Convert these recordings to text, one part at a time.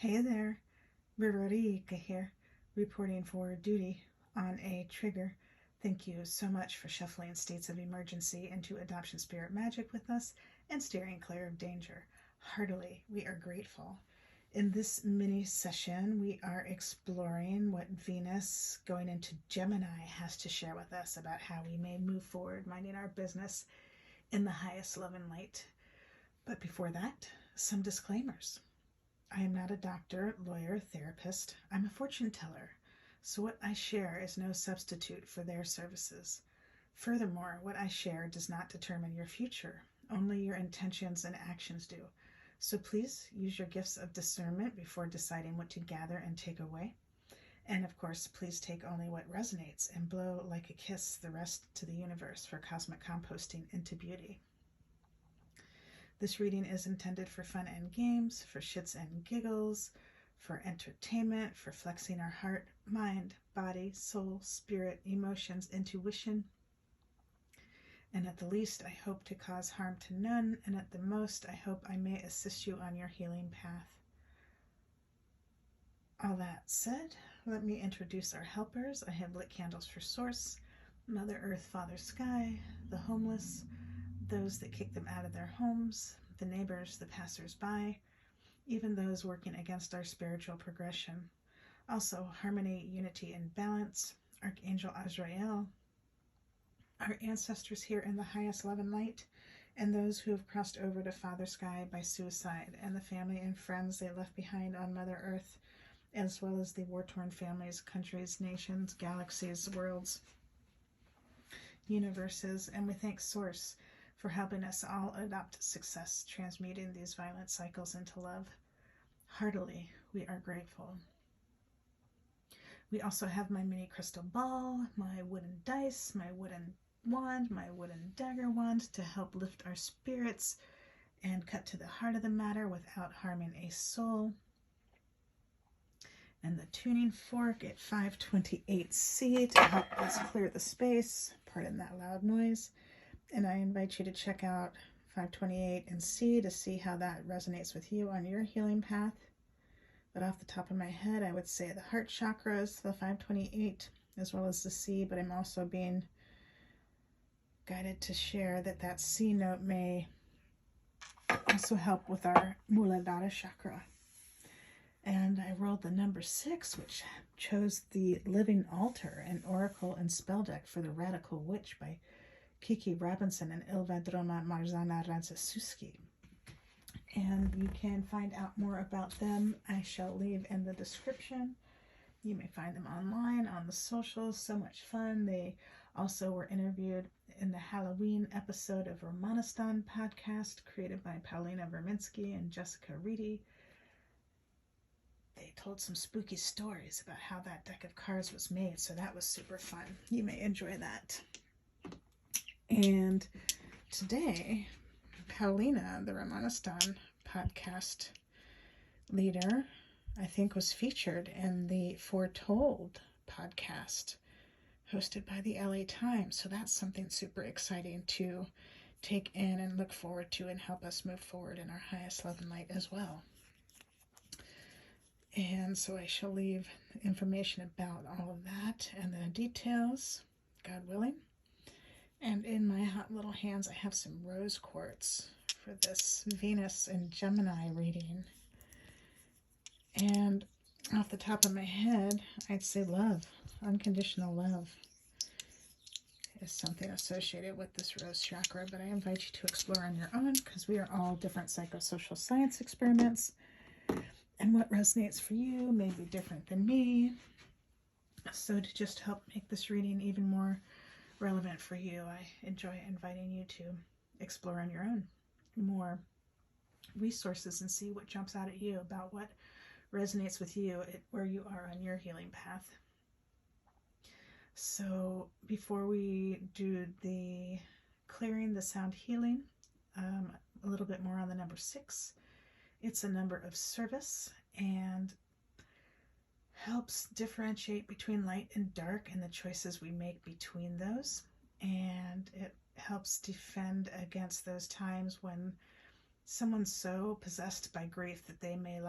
Hey there, Veronica here, reporting for duty on a trigger. Thank you so much for shuffling states of emergency into adoption spirit magic with us and steering clear of danger. Heartily, we are grateful. In this mini session, we are exploring what Venus going into Gemini has to share with us about how we may move forward, minding our business in the highest love and light. But before that, some disclaimers. I am not a doctor, lawyer, therapist. I'm a fortune teller, so what I share is no substitute for their services. Furthermore, what I share does not determine your future, only your intentions and actions do. So please use your gifts of discernment before deciding what to gather and take away. And of course, please take only what resonates and blow like a kiss the rest to the universe for cosmic composting into beauty. This reading is intended for fun and games, for shits and giggles, for entertainment, for flexing our heart, mind, body, soul, spirit, emotions, intuition. And at the least, I hope to cause harm to none, and at the most, I hope I may assist you on your healing path. All that said, let me introduce our helpers. I have lit candles for Source, Mother Earth, Father Sky, the homeless, those that kick them out of their homes, the neighbors, the passers-by, even those working against our spiritual progression. Also, harmony, unity, and balance, Archangel Azrael, our ancestors here in the highest love and light, and those who have crossed over to Father Sky by suicide, and the family and friends they left behind on Mother Earth, as well as the war-torn families, countries, nations, galaxies, worlds, universes, and we thank Source for helping us all adopt success, transmuting these violent cycles into love. Heartily, we are grateful. We also have my mini crystal ball, my wooden dice, my wooden wand, my wooden dagger wand to help lift our spirits and cut to the heart of the matter without harming a soul. And the tuning fork at 528C to help us clear the space. Pardon that loud noise. And I invite you to check out 528 and C to see how that resonates with you on your healing path. But off the top of my head, I would say the heart chakras, the 528, as well as the C, but I'm also being guided to share that C note may also help with our Muladhara chakra. And I rolled the number 6, which chose the Living Altar, an oracle and spell deck for the Radical Witch by Kiki Robinson and Ilvadroma Marzana Ranzasuski. And you can find out more about them. I shall leave in the description. You may find them online, on the socials. So much fun. They also were interviewed in the Halloween episode of Romanistan podcast, created by Paulina Verminsky and Jessica Reedy. They told some spooky stories about how that deck of cards was made, so that was super fun. You may enjoy that. And today, Paulina, the Romanistan podcast leader, I think was featured in the Foretold podcast hosted by the LA Times. So that's something super exciting to take in and look forward to and help us move forward in our highest love and light as well. And so I shall leave information about all of that and the details, God willing. And in my hot little hands, I have some rose quartz for this Venus and Gemini reading. And off the top of my head, I'd say love, unconditional love is something associated with this rose chakra, but I invite you to explore on your own because we are all different psychosocial science experiments. And what resonates for you may be different than me. So to just help make this reading even more relevant for you, I enjoy inviting you to explore on your own more resources and see what jumps out at you about what resonates with you at where you are on your healing path. So before we do the clearing the sound healing, a little bit more on the number 6. It's a number of service and helps differentiate between light and dark and the choices we make between those. And it helps defend against those times when someone's so possessed by grief that they may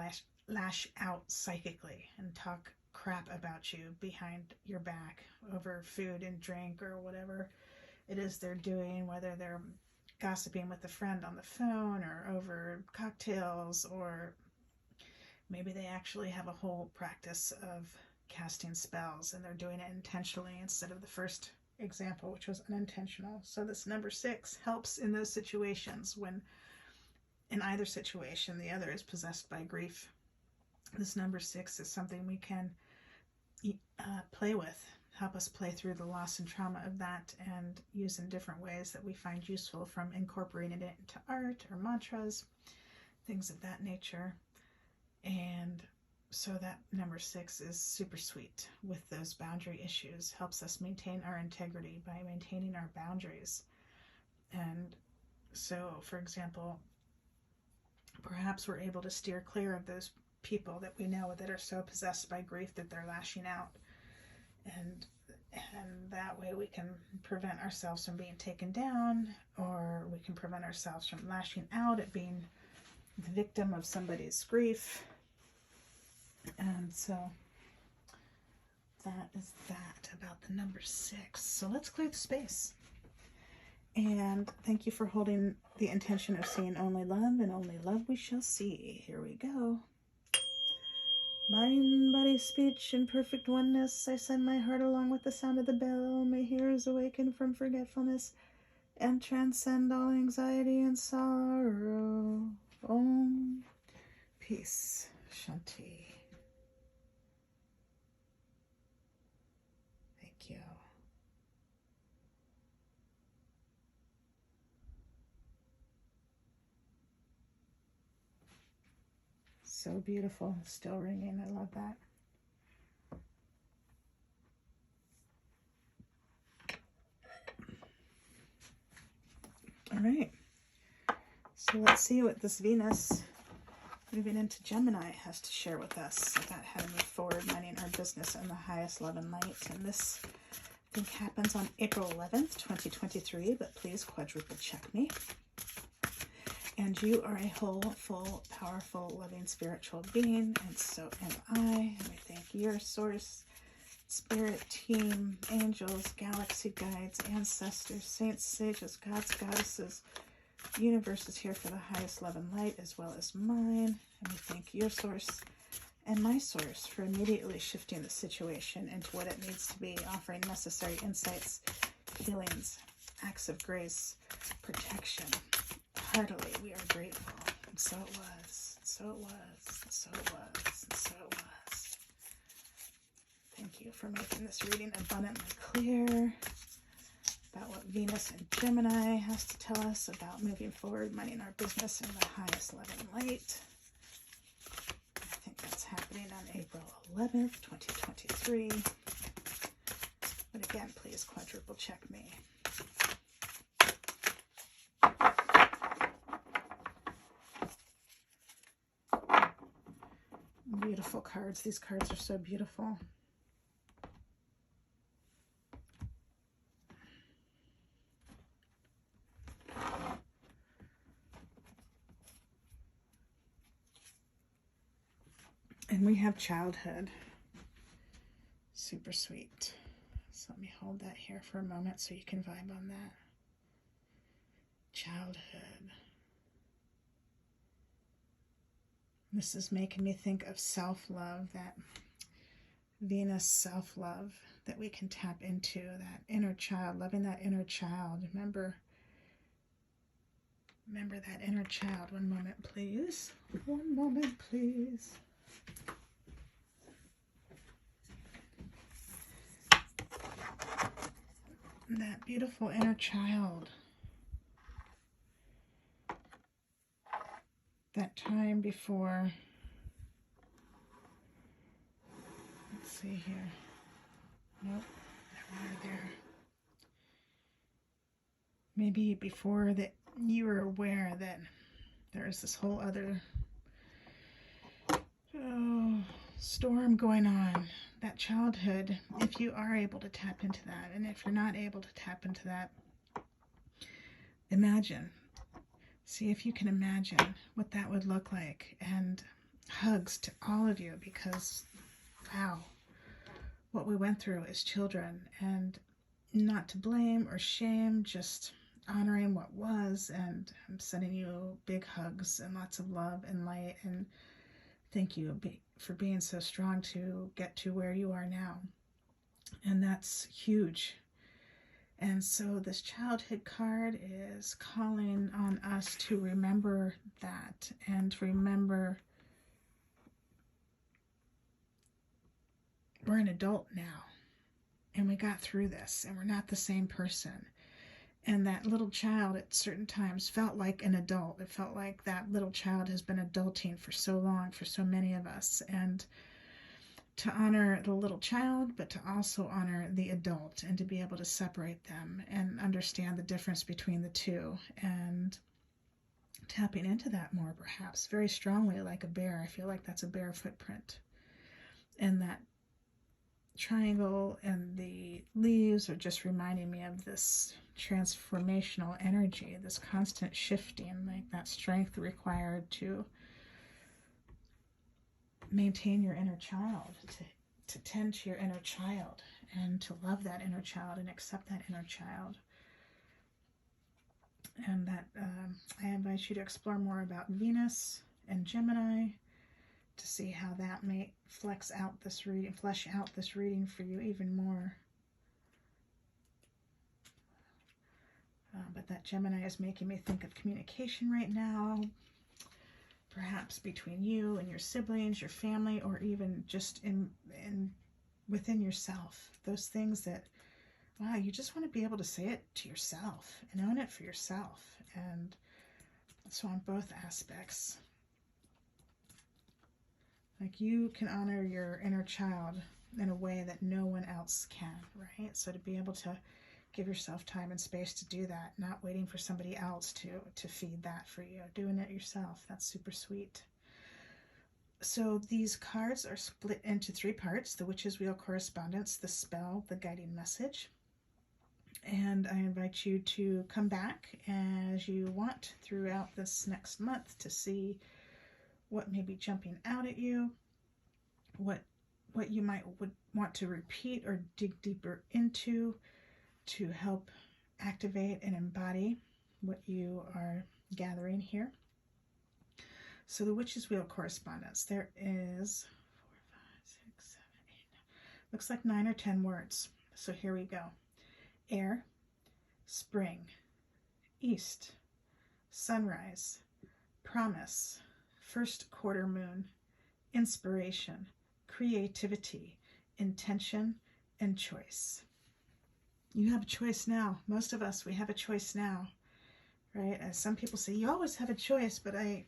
lash out psychically and talk crap about you behind your back over food and drink or whatever it is they're doing, whether they're gossiping with a friend on the phone or over cocktails, or maybe they actually have a whole practice of casting spells and they're doing it intentionally instead of the first example, which was unintentional. So this number 6 helps in those situations when in either situation the other is possessed by grief. This number 6 is something we can play with, help us play through the loss and trauma of that, and use in different ways that we find useful, from incorporating it into art or mantras, things of that nature. And so that number 6 is super sweet with those boundary issues, helps us maintain our integrity by maintaining our boundaries. And so, for example, perhaps we're able to steer clear of those people that we know that are so possessed by grief that they're lashing out. And that way we can prevent ourselves from being taken down, or we can prevent ourselves from lashing out at being the victim of somebody's grief. And so that is that about the number 6. So let's clear the space. And thank you for holding the intention of seeing only love, and only love we shall see. Here we go. Mind, body, speech in perfect oneness, I send my heart along with the sound of the bell. May hearers awaken from forgetfulness and transcend all anxiety and sorrow. Om. Peace. Shanti. Thank you. So beautiful. Still ringing. I love that. All right. So let's see what this Venus moving into Gemini has to share with us about how to move forward, minding our business in the highest love and light. And this, I think, happens on April 11th, 2023, but please quadruple check me. And you are a whole, full, powerful, loving, spiritual being, and so am I. And we thank your source, spirit, team, angels, galaxy guides, ancestors, saints, sages, gods, goddesses. Universe is here for the highest love and light, as well as mine. And we thank your source and my source for immediately shifting the situation into what it needs to be, offering necessary insights, healings, acts of grace, protection. Heartily, we are grateful. And so it was, and so it was, and so it was, and so it was. Thank you for making this reading abundantly clear about what Venus and Gemini has to tell us about moving forward, minding our business in the highest love and light. I think that's happening on April 11th, 2023. But again, please quadruple check me. Beautiful cards. These cards are so beautiful. And we have childhood. Super sweet. So let me hold that here for a moment so you can vibe on that. Childhood. This is making me think of self-love, that Venus self-love that we can tap into, that inner child, loving that inner child. Remember that inner child. One moment, please. One moment, please. That beautiful inner child. That time before, let's see here. Nope, they're there. Maybe before that you were aware that there's this whole other storm going on. That childhood, if you are able to tap into that, and if you're not able to tap into that, imagine See if you can imagine what that would look like. And hugs to all of you, because, wow, what we went through as children, and not to blame or shame, just honoring what was. And I'm sending you big hugs and lots of love and light. And thank you for being so strong to get to where you are now. And that's huge. And so this childhood card is calling on us to remember that, and remember we're an adult now, and we got through this, and we're not the same person. And that little child at certain times felt like an adult. It felt like that little child has been adulting for so long, for so many of us. And to honor the little child, but to also honor the adult, and to be able to separate them and understand the difference between the two, and tapping into that more, perhaps very strongly, like a bear. I feel like that's a bear footprint. And that triangle and the leaves are just reminding me of this transformational energy, this constant shifting, like that strength required to maintain your inner child, to tend to your inner child, and to love that inner child and accept that inner child. And that I invite you to explore more about Venus and Gemini, to see how that may flesh out this reading for you even more. But that Gemini is making me think of communication right now, perhaps between you and your siblings, your family, or even just in within yourself. Those things that, wow, you just want to be able to say it to yourself and own it for yourself. And so on both aspects, like, you can honor your inner child in a way that no one else can, right? So to be able to give yourself time and space to do that, not waiting for somebody else to feed that for you, doing it yourself, that's super sweet. So these cards are split into 3 parts: the Witch's Wheel correspondence, the spell, the guiding message. And I invite you to come back as you want throughout this next month to see what may be jumping out at you, what you would want to repeat or dig deeper into to help activate and embody what you are gathering here. So the Witch's Wheel correspondence, there is 4, 5, 6, 7, 8, looks like 9 or 10 words. So here we go. Air, spring, east, sunrise, promise, first quarter moon, inspiration, creativity, intention, and choice. You have a choice now. Most of us, we have a choice now, right? As some people say, you always have a choice, but I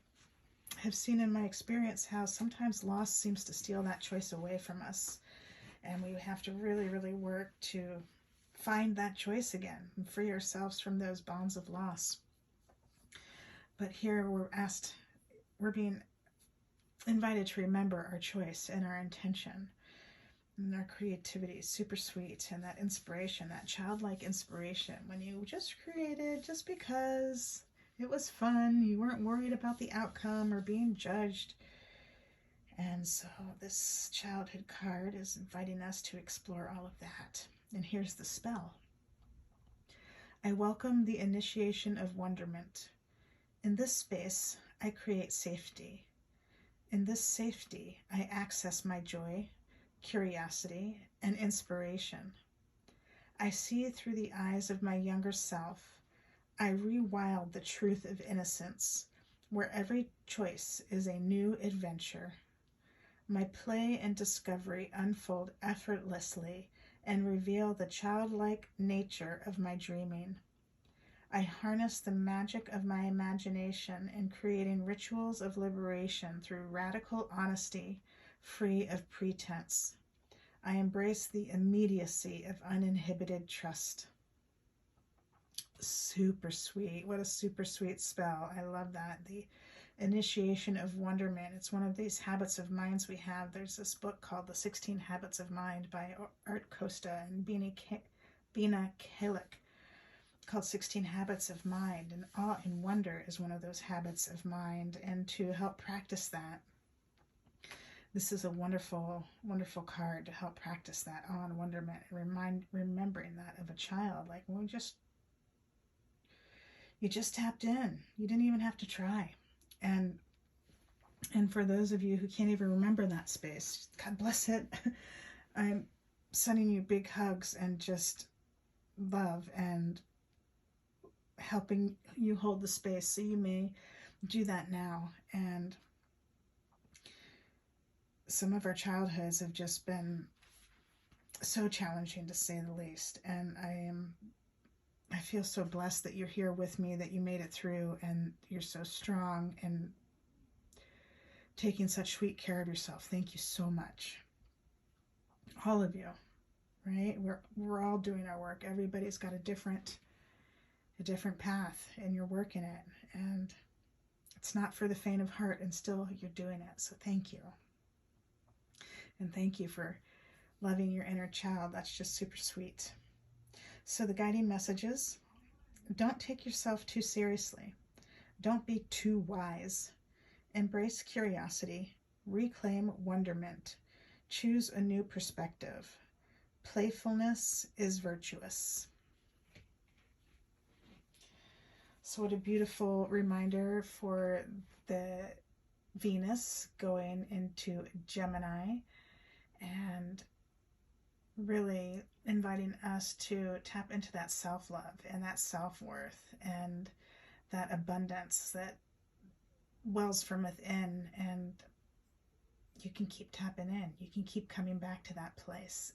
have seen in my experience how sometimes loss seems to steal that choice away from us. And we have to really, really work to find that choice again and free ourselves from those bonds of loss. But here we're being invited to remember our choice and our intention and our creativity. Super sweet. And that inspiration, that childlike inspiration, when you just created just because it was fun, you weren't worried about the outcome or being judged. And so this childhood card is inviting us to explore all of that. And here's the spell. I welcome the initiation of wonderment. In this space, I create safety. In this safety, I access my joy, curiosity, and inspiration. I see through the eyes of my younger self. I rewild the truth of innocence, where every choice is a new adventure. My play and discovery unfold effortlessly and reveal the childlike nature of my dreaming. I harness the magic of my imagination in creating rituals of liberation through radical honesty, free of pretense. I embrace the immediacy of uninhibited trust. Super sweet. What a super sweet spell. I love that. The initiation of wonderment. It's one of these habits of minds we have. There's this book called The 16 Habits of Mind by Art Costa and Bina Kalick. called 16 Habits of Mind, and awe and wonder is one of those habits of mind. And to help practice that, this is a wonderful, wonderful card to help practice that awe and wonderment, and remembering that of a child. Like, well, you just tapped in. You didn't even have to try. And for those of you who can't even remember that space, God bless it. I'm sending you big hugs and just love and helping you hold the space. So you may do that now. And some of our childhoods have just been so challenging, to say the least. And I feel so blessed that you're here with me, that you made it through, and you're so strong and taking such sweet care of yourself. Thank you so much. All of you, right? We're all doing our work. Everybody's got a different path, and you're working it. And it's not for the faint of heart, and still you're doing it. So thank you. And thank you for loving your inner child. That's just super sweet. So the guiding messages: don't take yourself too seriously. Don't be too wise. Embrace curiosity. Reclaim wonderment. Choose a new perspective. Playfulness is virtuous. So what a beautiful reminder for the Venus going into Gemini, and really inviting us to tap into that self-love and that self-worth and that abundance that wells from within. And you can keep tapping in. You can keep coming back to that place,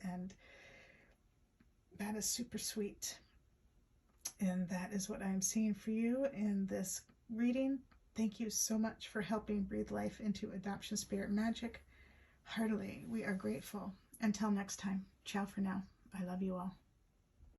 and that is super sweet. And that is what I'm seeing for you in this reading. Thank you so much for helping breathe life into adoption spirit magic. Heartily, we are grateful. Until next time, ciao for now. I love you all.